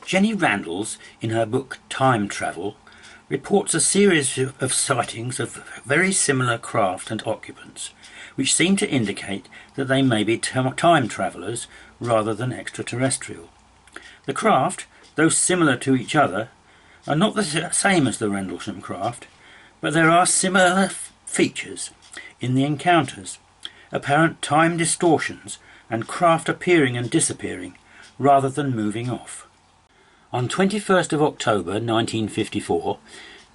Jenny Randles, in her book Time Travel, reports a series of sightings of very similar craft and occupants, which seem to indicate that they may be time travellers rather than extraterrestrial. The craft, though similar to each other, are not the same as the Rendlesham craft, but there are similar features in the encounters, apparent time distortions and craft appearing and disappearing rather than moving off. On 21st of October 1954,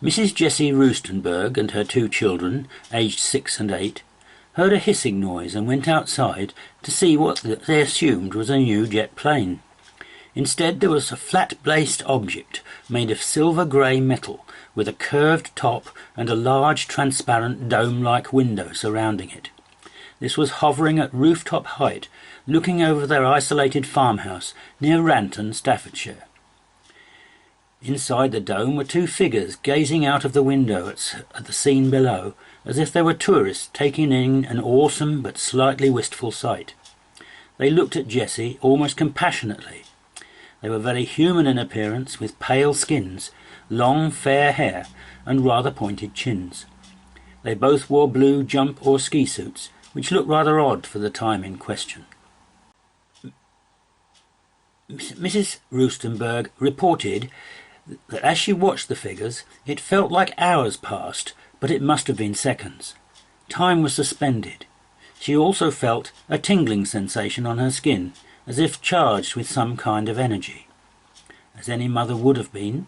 Mrs. Jessie Roestenberg and her two children, aged 6 and 8, heard a hissing noise and went outside to see what they assumed was a new jet plane. Instead, there was a flat-based object made of silver-grey metal with a curved top and a large transparent dome-like window surrounding it. This was hovering at rooftop height, looking over their isolated farmhouse near Ranton, Staffordshire. Inside the dome were two figures gazing out of the window at the scene below, as if they were tourists taking in an awesome but slightly wistful sight. They looked at Jessie almost compassionately. They were very human in appearance, with pale skins, long fair hair and rather pointed chins. They both wore blue jump or ski suits, which looked rather odd for the time in question. Mrs. Roestenberg reported that as she watched the figures, it felt like hours passed, but it must have been seconds. Time was suspended. She also felt a tingling sensation on her skin, as if charged with some kind of energy. As any mother would have been,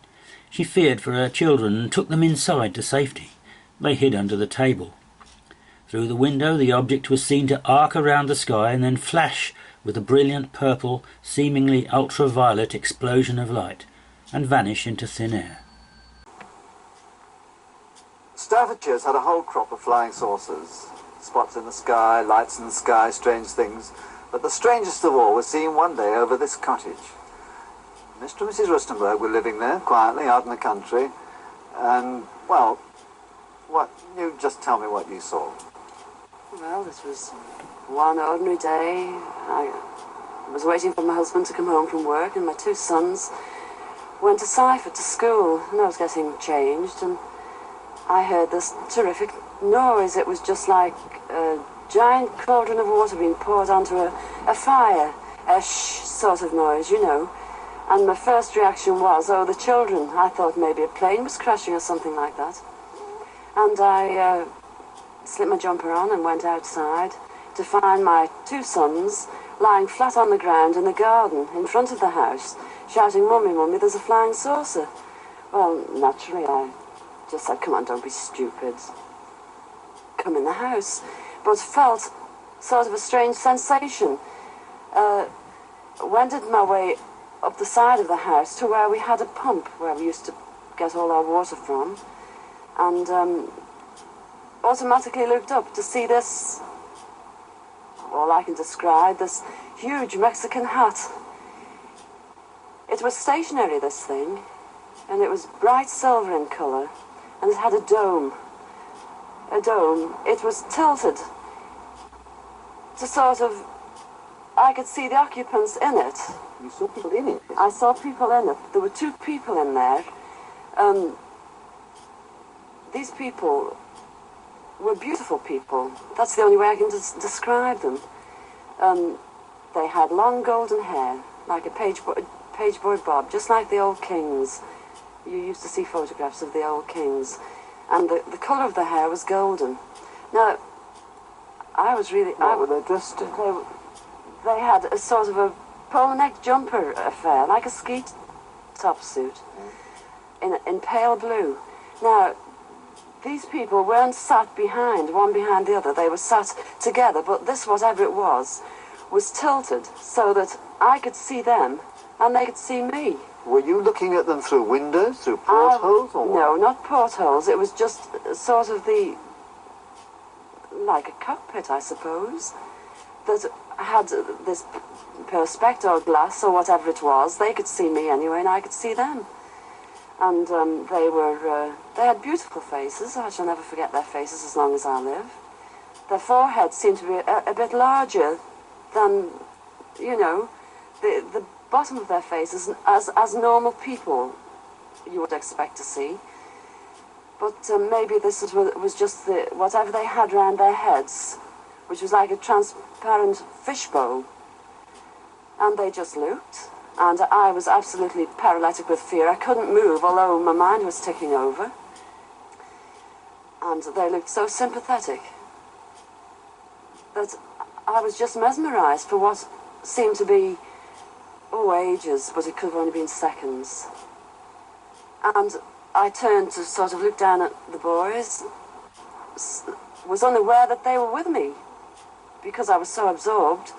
she feared for her children and took them inside to safety. They hid under the table. Through the window the object was seen to arc around the sky and then flash with a brilliant purple, seemingly ultraviolet explosion of light, and vanish into thin air. Staffordshire's had a whole crop of flying saucers. Spots in the sky, lights in the sky, strange things. But the strangest of all was seen one day over this cottage. Mr. and Mrs. Roestenberg were living there, quietly, out in the country. And, well, you just tell me what you saw. Well, this was one ordinary day. I was waiting for my husband to come home from work, and my two sons went to Staffordshire to school, and I was getting changed, and I heard this terrific noise. It was just like a giant cauldron of water being poured onto a fire, a shh sort of noise, you know. And my first reaction was, oh, the children. I thought maybe a plane was crashing or something like that. And I slipped my jumper on and went outside to find my two sons lying flat on the ground in the garden in front of the house, shouting, "Mummy, Mummy, there's a flying saucer." Well, naturally, I just said, "Come on, don't be stupid. Come in the house." But felt sort of a strange sensation. Wended my way up the side of the house to where we had a pump, where we used to get all our water from, and automatically looked up to see this, all I can describe, this huge Mexican hat. It was stationary, this thing, and it was bright silver in colour, and it had a dome. It was tilted to sort of, I could see the occupants in it. You saw people in it? I saw people in it. There were two people in there. These people were beautiful people. That's the only way I can describe them. They had long golden hair, like a page boy bob, just like the old kings. You used to see photographs of the old kings. And the colour of the hair was golden. Now, I was really... What were they dressed in? They had a sort of a polo neck jumper affair, like a ski top suit, in pale blue. Now, these people weren't sat behind, one behind the other. They were sat together, but this, whatever it was tilted so that I could see them and they could see me. Were you looking at them through windows, through portholes, or what? No, not portholes. It was just sort of like a cockpit, I suppose, that had this perspex or glass or whatever it was. They could see me anyway, and I could see them. And they had beautiful faces. I shall never forget their faces as long as I live. Their foreheads seemed to be a bit larger than, you know, the bottom of their faces as normal people you would expect to see. But maybe this was just whatever they had round their heads, which was like a transparent fishbowl. And they just looked. And I was absolutely paralytic with fear. I couldn't move, although my mind was ticking over. And they looked so sympathetic that I was just mesmerised for what seemed to be, ages, but it could have only been seconds. And I turned to sort of look down at the boys, was unaware that they were with me, because I was so absorbed.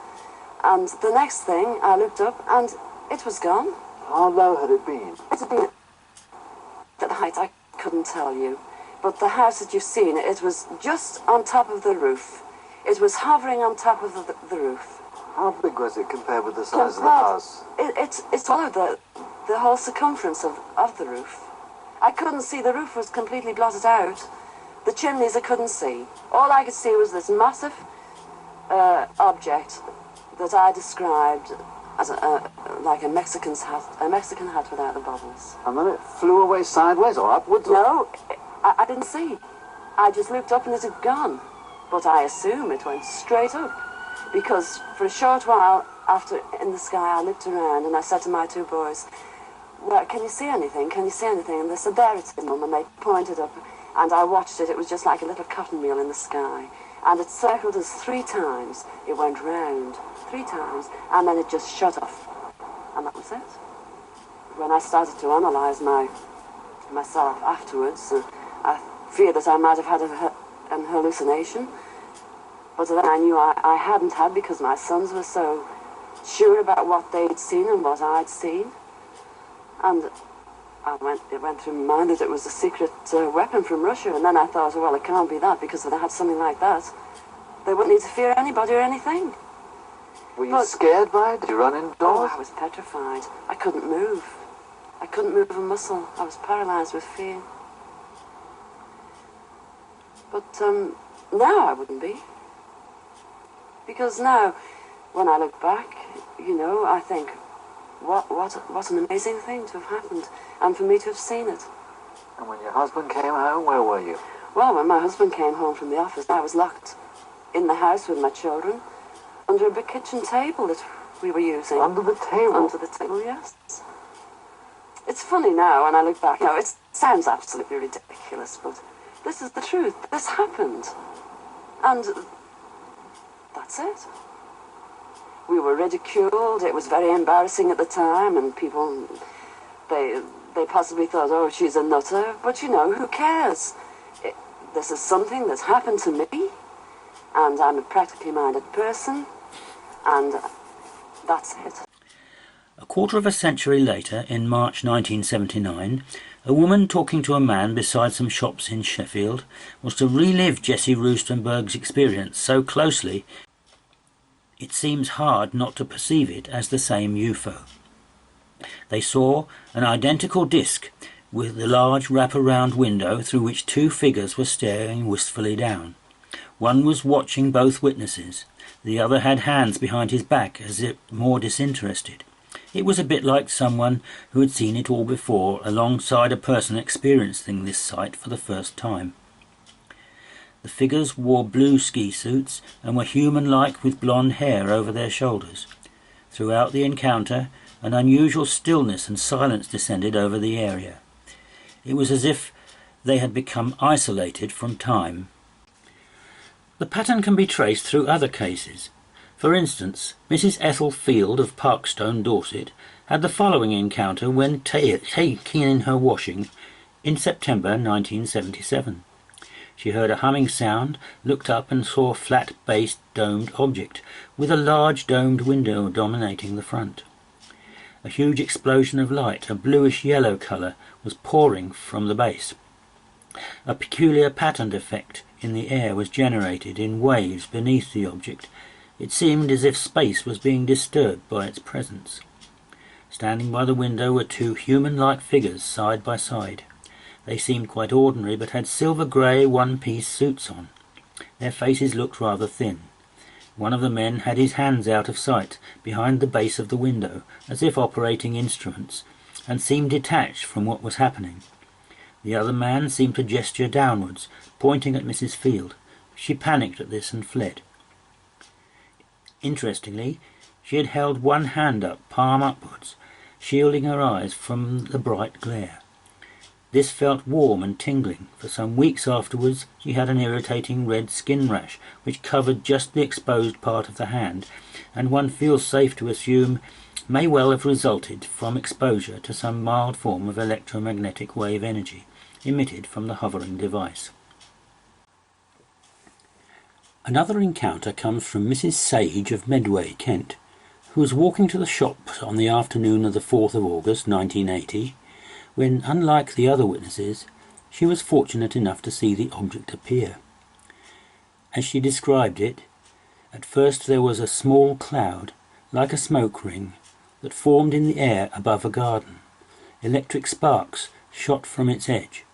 And the next thing, I looked up, and it was gone. How low had it been? It had been at the height I couldn't tell you. But the house that you've seen, it was just on top of the roof. It was hovering on top of the roof. How big was it compared with the size of the house? It followed the whole circumference of the roof. I couldn't see, the roof was completely blotted out. The chimneys I couldn't see. All I could see was this massive object that I described as like a Mexican hat without the bubbles. And then it flew away sideways or upwards? No, I didn't see. I just looked up and it had gone. But I assume it went straight up, because for a short while after in the sky I looked around and I said to my two boys, well, can you see anything? Can you see anything? And they said, there it is, Mum, and they pointed up, and I watched it. It was just like a little cotton meal in the sky, and it circled us 3 times. It went round 3 times, and then it just shut off, and that was it. When I started to analyse myself afterwards, I feared that I might have had an hallucination, but then I knew I hadn't had, because my sons were so sure about what they'd seen and what I'd seen. And it went through my mind that it was a secret weapon from Russia, and then I thought, well, it can't be that, because if they had something like that, they wouldn't need to fear anybody or anything. Were you scared by it? Did you run indoors? Oh, I was petrified. I couldn't move. I couldn't move a muscle. I was paralysed with fear. But now I wouldn't be. Because now, when I look back, I think, what an amazing thing to have happened, and for me to have seen it. And when your husband came home, where were you? Well, when my husband came home from the office, I was locked in the house with my children, under a big kitchen table that we were using. Under the table? Under the table, yes. It's funny now when I look back. It sounds absolutely ridiculous, but this is the truth. This happened. And that's it. We were ridiculed. It was very embarrassing at the time, and people, they possibly thought, oh, she's a nutter. But who cares? This is something that's happened to me, and I'm a practically minded person, and that's it. A quarter of a century later, in March 1979, a woman talking to a man beside some shops in Sheffield was to relive Jessie Roestenberg's experience so closely it seems hard not to perceive it as the same UFO. They saw an identical disc with a large wrap-around window through which 2 figures were staring wistfully down. One was watching both witnesses. The other had hands behind his back, as if more disinterested. It was a bit like someone who had seen it all before, alongside a person experiencing this sight for the first time. The figures wore blue ski suits and were human-like, with blonde hair over their shoulders. Throughout the encounter, an unusual stillness and silence descended over the area. It was as if they had become isolated from time. The pattern can be traced through other cases. For instance, Mrs. Ethel Field of Parkstone, Dorset, had the following encounter when taking in her washing in September 1977. She heard a humming sound, looked up and saw a flat-based domed object with a large domed window dominating the front. A huge explosion of light, a bluish-yellow colour, was pouring from the base. A peculiar patterned effect in the air was generated in waves beneath the object. It seemed as if space was being disturbed by its presence. Standing by the window were 2 human-like figures side by side. They seemed quite ordinary, but had silver-grey one-piece suits on. Their faces looked rather thin. One of the men had his hands out of sight behind the base of the window, as if operating instruments, and seemed detached from what was happening. The other man seemed to gesture downwards, pointing at Mrs. Field. She panicked at this and fled. Interestingly, she had held one hand up, palm upwards, shielding her eyes from the bright glare. This felt warm and tingling. For some weeks afterwards she had an irritating red skin rash which covered just the exposed part of the hand, and one feels safe to assume may well have resulted from exposure to some mild form of electromagnetic wave energy emitted from the hovering device. Another encounter comes from Mrs. Sage of Medway, Kent, who was walking to the shops on the afternoon of the 4th of August 1980, when, unlike the other witnesses, she was fortunate enough to see the object appear. As she described it, at first there was a small cloud, like a smoke ring, that formed in the air above a garden. Electric sparks shot from its edge,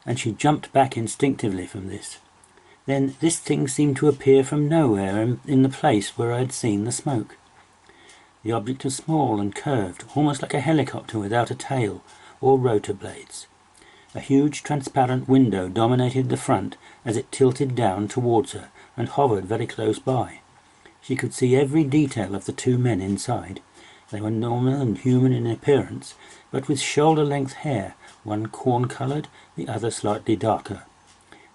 and she jumped back instinctively from this. Then this thing seemed to appear from nowhere in the place where I had seen the smoke. The object was small and curved, almost like a helicopter without a tail or rotor blades. A huge transparent window dominated the front as it tilted down towards her and hovered very close by. She could see every detail of the two men inside. They were normal and human in appearance, but with shoulder-length hair, one corn-coloured, the other slightly darker.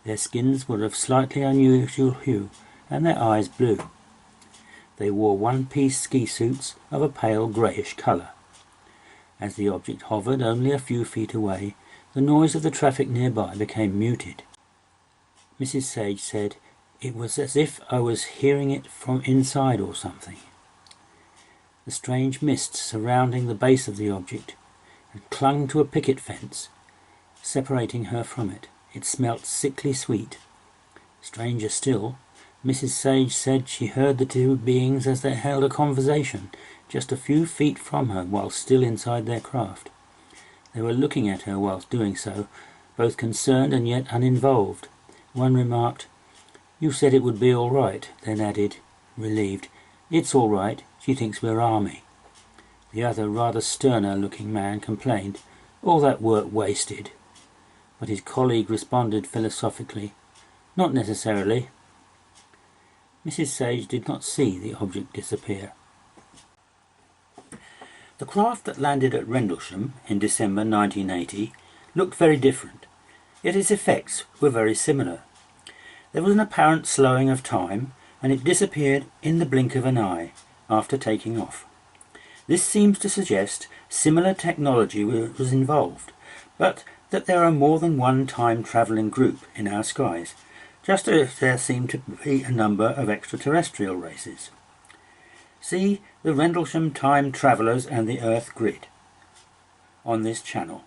Their skins were of slightly unusual hue, and their eyes blue. They wore one-piece ski suits of a pale greyish colour. As the object hovered only a few feet away, the noise of the traffic nearby became muted. Mrs. Sage said, "It was as if I was hearing it from inside or something." The strange mist surrounding the base of the object and clung to a picket fence, separating her from it. It smelt sickly sweet. Stranger still, Mrs. Sage said she heard the two beings as they held a conversation just a few feet from her while still inside their craft. They were looking at her whilst doing so, both concerned and yet uninvolved. One remarked, "You said it would be all right," then added, relieved, "It's all right, she thinks we're army." The other, rather sterner-looking man complained, "All that work wasted." But his colleague responded philosophically, "Not necessarily." Mrs. Sage did not see the object disappear. The craft that landed at Rendlesham in December 1980 looked very different, yet its effects were very similar. There was an apparent slowing of time, and it disappeared in the blink of an eye after taking off. This seems to suggest similar technology was involved, but that there are more than one time-travelling group in our skies, just as there seem to be a number of extraterrestrial races. See the Rendlesham Time Travellers and the Earth Grid on this channel.